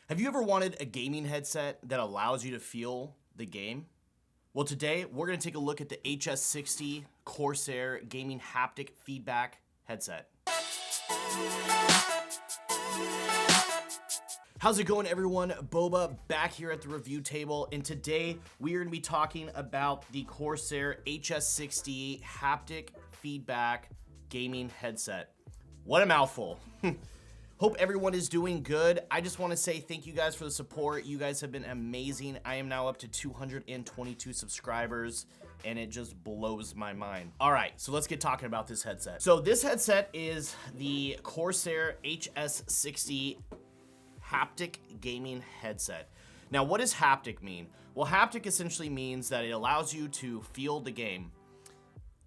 Have you ever wanted a gaming headset that allows you to feel the game? Well, today we're going to take a look at the HS60 Corsair Gaming Haptic Feedback headset. How's it going, everyone? Boba back here at the review table, and today we are going to be talking about the Corsair HS60 Haptic Feedback Gaming Headset. What a mouthful. Hope everyone is doing good. I just want to say thank you guys for the support. You guys have been amazing. I am now up to 222 subscribers, and it just blows my mind. All right, so let's get talking about this headset. So this headset is the Corsair HS60 Haptic Gaming Headset. Now, what does haptic mean? Well, haptic essentially means that it allows you to feel the game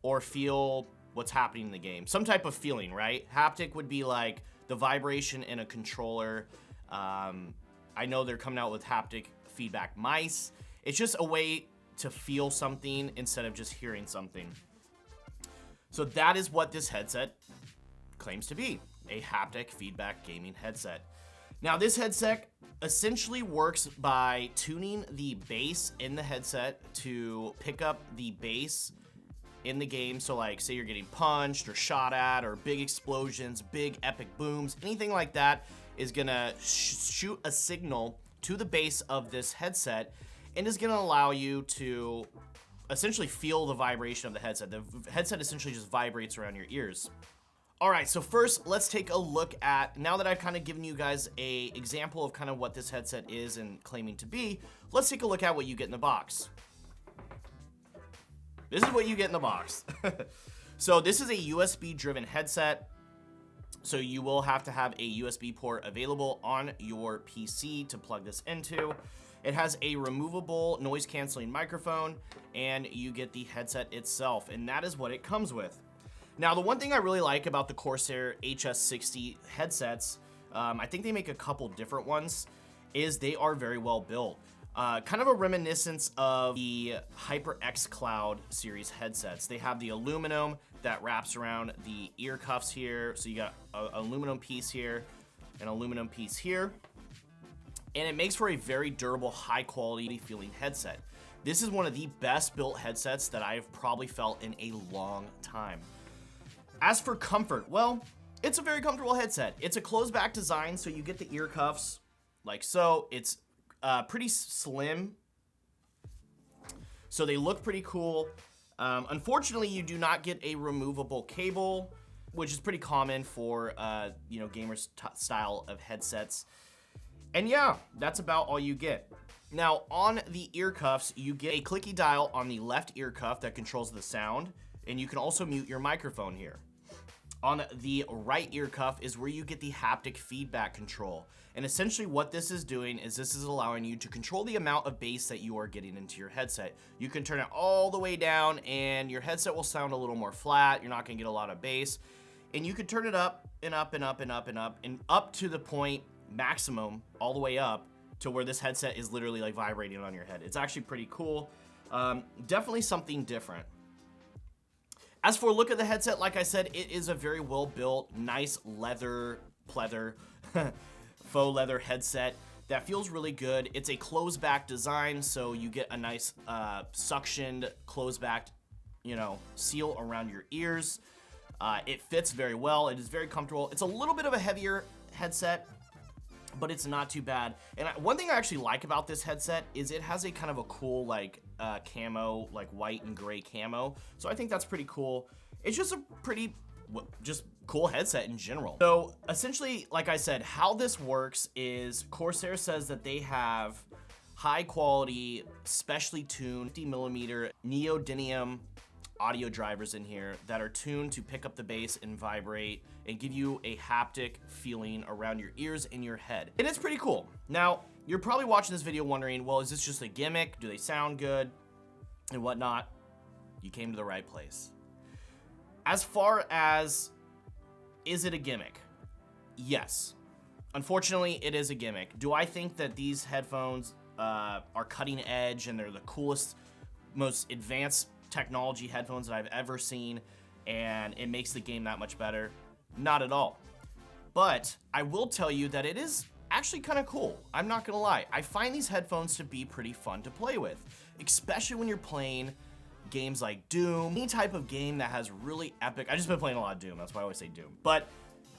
or feel what's happening in the game. Some type of feeling, right? Haptic would be like the vibration in a controller. I know they're coming out with haptic feedback mice. It's just a way to feel something instead of just hearing something. So that is what this headset claims to be, a haptic feedback gaming headset. Now, this headset essentially works by tuning the bass in the headset to pick up the bass in the game. So like, say you're getting punched or shot at, or big explosions, big epic booms, anything like that is gonna shoot a signal to the base of this headset and is gonna allow you to essentially feel the vibration of the headset. The headset essentially just vibrates around your ears. All right, so first let's take a look at, now that I've kind of given you guys a example of kind of what this headset is and claiming to be, let's take a look at what you get in the box. This is what you get in the box. So this is a USB driven headset. So you will have to have a USB port available on your PC to plug this into. It has a removable noise canceling microphone, and you get the headset itself, and that is what it comes with. Now, the one thing I really like about the Corsair HS60 headsets, I think they make a couple different ones, is they are very well built. Kind of a reminiscence of the HyperX Cloud series headsets. They have the aluminum that wraps around the ear cuffs here. So you got an aluminum piece here, an aluminum piece here. And it makes for a very durable, high quality feeling headset. This is one of the best built headsets that I've probably felt in a long time. As for comfort, well, it's a very comfortable headset. It's a closed back design, so you get the ear cuffs like so. It's pretty slim, so they look pretty cool. Unfortunately, you do not get a removable cable, which is pretty common for gamers style of headsets. And yeah, that's about all you get. Now, on the ear cuffs, you get a clicky dial on the left ear cuff that controls the sound, and you can also mute your microphone here. On the right ear cuff is where you get the haptic feedback control. And essentially what this is doing is this is allowing you to control the amount of bass that you are getting into your headset. You can turn it all the way down and your headset will sound a little more flat. You're not gonna get a lot of bass. And you can turn it up and up and up and up and up and up to the point maximum, all the way up to where this headset is literally like vibrating on your head. It's actually pretty cool. Definitely something different. As for a look at the headset, like I said, it is a very well built, nice leather, pleather, faux leather headset that feels really good. It's a closed back design, so you get a nice suctioned, closed back, seal around your ears. It fits very well. It is very comfortable. It's a little bit of a heavier headset, but it's not too bad. And one thing I actually like about this headset is it has a kind of a cool camo, like white and gray camo. So I think that's pretty cool. It's just a pretty just cool headset in general. So essentially, like I said, how this works is Corsair says that they have high quality, specially tuned 50mm neodymium audio drivers in here that are tuned to pick up the bass and vibrate and give you a haptic feeling around your ears and your head. And it's pretty cool. Now, you're probably watching this video wondering, well, is this just a gimmick? Do they sound good and whatnot? You came to the right place. As far as, is it a gimmick? Yes. Unfortunately, it is a gimmick. Do I think that these headphones are cutting edge and they're the coolest, most advanced technology headphones that I've ever seen and it makes the game that much better? Not at all. But I will tell you that it is actually kind of cool. I'm not gonna lie. I find these headphones to be pretty fun to play with, especially when you're playing games like Doom, any type of game that has really epic, I just been playing a lot of Doom, that's why I always say Doom, but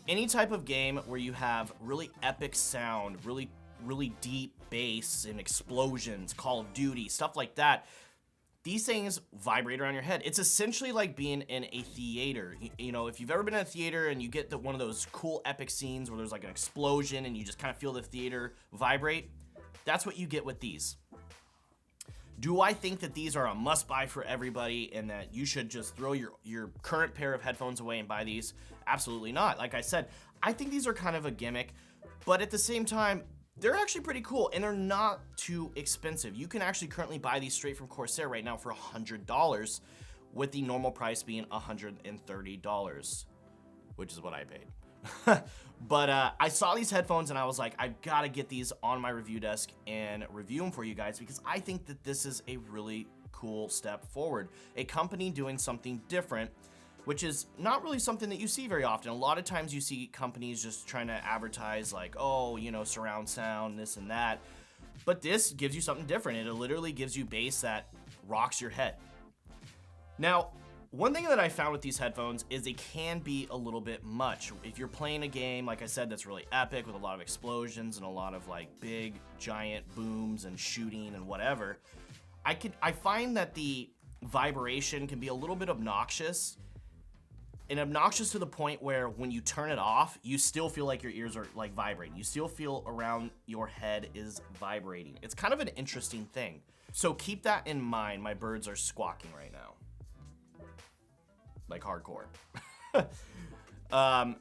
any type of game where you have really epic sound, really deep bass and explosions, Call of Duty, stuff like that, these things vibrate around your head. It's essentially like being in a theater. You know, if you've ever been in a theater and you get one of those cool epic scenes where there's like an explosion and you just kind of feel the theater vibrate, that's what you get with these. Do I think that these are a must-buy for everybody and that you should just throw your current pair of headphones away and buy these? Absolutely not. Like I said, I think these are kind of a gimmick, but at the same time, they're actually pretty cool and they're not too expensive. You can actually currently buy these straight from Corsair right now for $100, with the normal price being $130, which is what I paid. But I saw these headphones and I was like, I've got to get these on my review desk and review them for you guys because I think that this is a really cool step forward. A company doing something different, which is not really something that you see very often. A lot of times you see companies just trying to advertise like, oh, you know, surround sound, this and that. But this gives you something different. It literally gives you bass that rocks your head. Now, one thing that I found with these headphones is they can be a little bit much. If you're playing a game, like I said, that's really epic with a lot of explosions and a lot of like big, giant booms and shooting and whatever, I find that the vibration can be a little bit obnoxious. And obnoxious to the point where when you turn it off, you still feel like your ears are like vibrating. You still feel around your head is vibrating. It's kind of an interesting thing. So keep that in mind. My birds are squawking right now. Like hardcore.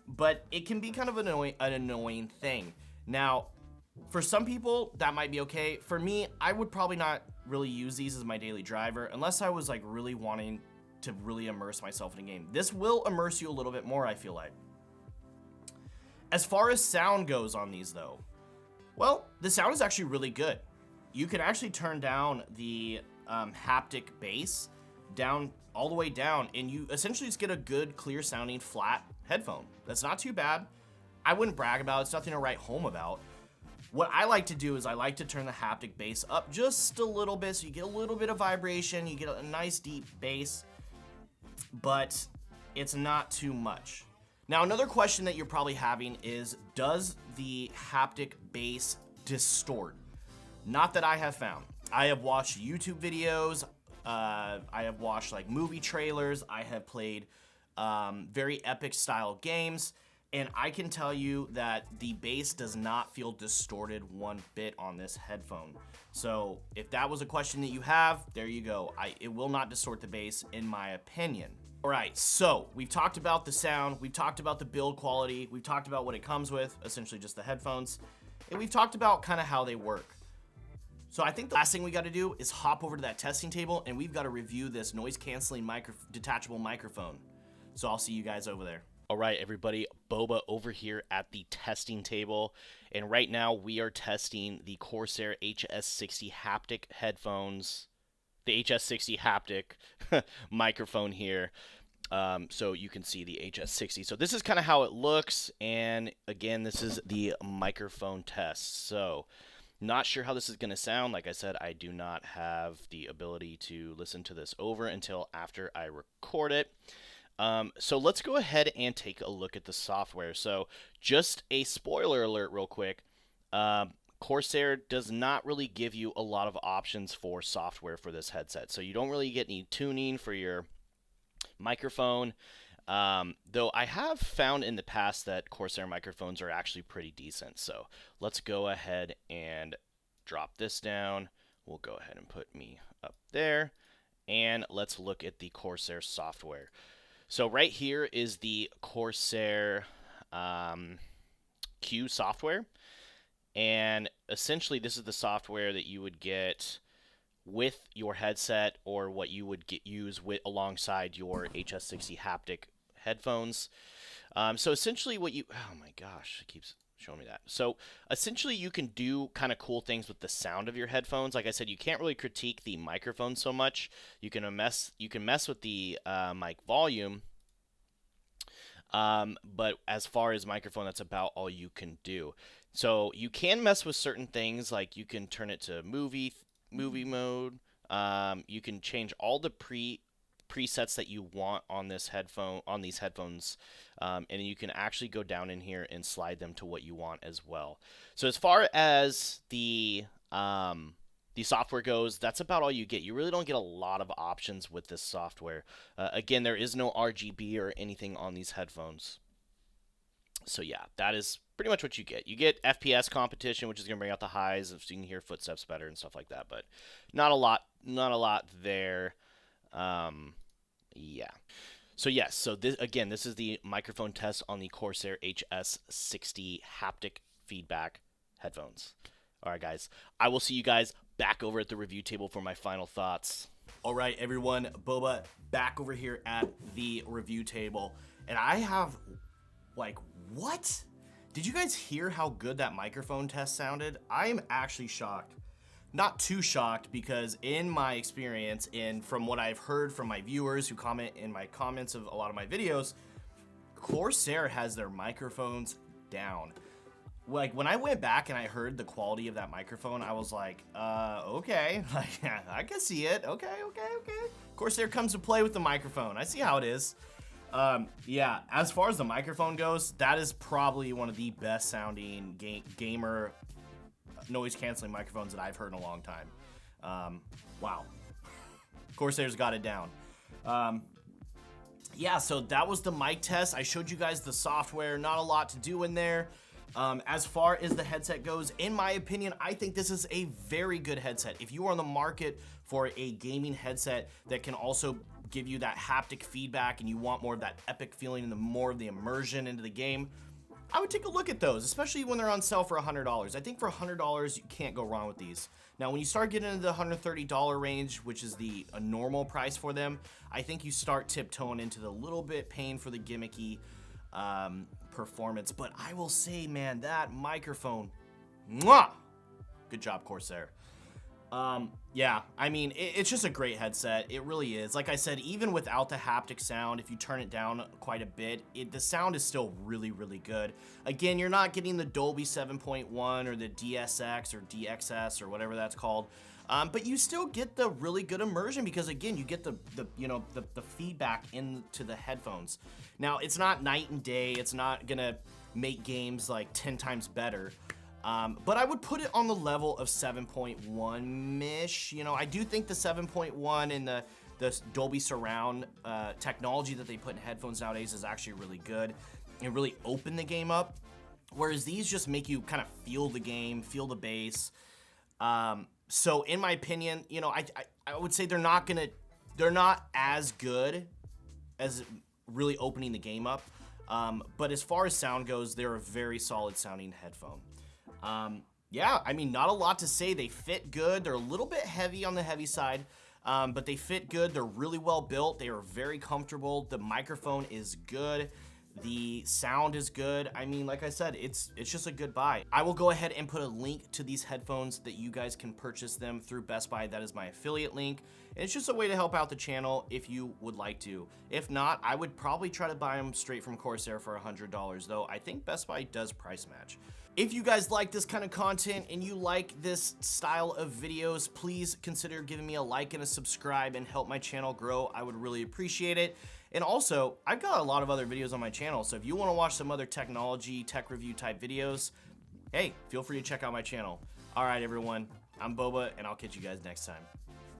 But it can be kind of an annoying thing. Now, for some people, that might be okay. For me, I would probably not really use these as my daily driver unless I was like really wanting to really immerse myself in a game. This will immerse you a little bit more, I feel like. As far as sound goes on these though, well, the sound is actually really good. You can actually turn down the haptic bass down all the way down and you essentially just get a good, clear sounding flat headphone. That's not too bad. I wouldn't brag about it. It's nothing to write home about. What I like to do is I like to turn the haptic bass up just a little bit so you get a little bit of vibration, you get a nice deep bass, but it's not too much. Now, another question that you're probably having is, does the haptic bass distort? Not that I have found. I have watched YouTube videos, I have watched like movie trailers, I have played very epic style games, and I can tell you that the bass does not feel distorted one bit on this headphone. So if that was a question that you have, there you go. It will not distort the bass in my opinion. All right, so we've talked about the sound, we've talked about the build quality, we've talked about what it comes with, essentially just the headphones, and we've talked about kind of how they work. So I think the last thing we got to do is hop over to that testing table and we've got to review this noise canceling detachable microphone. So I'll see you guys over there. All right, everybody, Boba over here at the testing table. And right now we are testing the Corsair HS60 Haptic headphones, the HS60 Haptic microphone here. So you can see the HS60. So this is kind of how it looks. And again, this is the microphone test. So not sure how this is going to sound. Like I said, I do not have the ability to listen to this over until after I record it. So let's go ahead and take a look at the software. So just a spoiler alert real quick. Corsair does not really give you a lot of options for software for this headset. So you don't really get any tuning for your microphone. Though I have found in the past that Corsair microphones are actually pretty decent. So let's go ahead and drop this down. We'll go ahead and put me up there. And let's look at the Corsair software. So right here is the Corsair Q software. And essentially this is the software that you would get with your headset or what you would use alongside your HS60 Haptic headphones. So essentially what you, oh my gosh, it keeps showing me that. So essentially you can do kind of cool things with the sound of your headphones. Like I said, you can't really critique the microphone so much. You can mess with the mic volume. But as far as microphone, that's about all you can do. So you can mess with certain things, like you can turn it to movie mode. You can change all the presets that you want on these headphones, and you can actually go down in here and slide them to what you want as well. So as far as the software goes, that's about all you get. You really don't get a lot of options with this software. Again, there is no RGB or anything on these headphones. So yeah, that is pretty much what you get. You get FPS competition, which is going to bring out the highs, so you can hear footsteps better and stuff like that. But not a lot there. Yeah. So yes, so this is the microphone test on the Corsair HS60 Haptic feedback headphones. All right, guys. I will see you guys back over at the review table for my final thoughts. All right, everyone, Boba back over here at the review table, and I have, like, what? Did you guys hear how good that microphone test sounded? I am actually shocked. Not too shocked, because in my experience and from what I've heard from my viewers who comment in my comments of a lot of my videos, Corsair has their microphones down. Like, when I went back and I heard the quality of that microphone, I was like, okay, like, I can see it. Okay. Corsair comes to play with the microphone. I see how it is. Yeah, as far as the microphone goes, that is probably one of the best sounding gamer noise canceling microphones that I've heard in a long time. Wow. Corsair's got it down. Yeah, so that was the mic test. I showed you guys the software, not a lot to do in there. As far as the headset goes, in my opinion, I think this is a very good headset. If you are on the market for a gaming headset that can also give you that haptic feedback and you want more of that epic feeling and more of the immersion into the game, I would take a look at those, especially when they're on sale for $100. I think for $100, you can't go wrong with these. Now, when you start getting into the $130 range, which is a normal price for them, I think you start tiptoeing into the little bit paying for the gimmicky performance. But I will say, man, that microphone, mwah! Good job, Corsair. Yeah, I mean, it's just a great headset. It really is. Like I said, even without the haptic sound, if you turn it down quite a bit, the sound is still really, really good. Again, you're not getting the Dolby 7.1 or the DSX or DXS or whatever that's called. But you still get the really good immersion because, again, you get the feedback into the headphones. Now, it's not night and day. It's not gonna make games like 10 times better. But I would put it on the level of 7.1-ish. You know, I do think the 7.1 and the Dolby Surround technology that they put in headphones nowadays is actually really good and really open the game up. Whereas these just make you kind of feel the game, feel the bass. So in my opinion, you know, I would say they're not as good as really opening the game up. But as far as sound goes, they're a very solid sounding headphone. Yeah, I mean, not a lot to say. They fit good. They're a little bit heavy on the heavy side, but they fit good. They're really well built. They are very comfortable. The microphone is good. The sound is good. I mean, like I said, it's just a good buy. I will go ahead and put a link to these headphones that you guys can purchase them through Best Buy. That is my affiliate link. And it's just a way to help out the channel if you would like to. If not, I would probably try to buy them straight from Corsair for $100, though I think Best Buy does price match. If you guys like this kind of content and you like this style of videos, please consider giving me a like and a subscribe and help my channel grow. I would really appreciate it. And also, I've got a lot of other videos on my channel, so if you want to watch some other technology, tech review type videos, hey, feel free to check out my channel. All right, everyone, I'm Boba, and I'll catch you guys next time.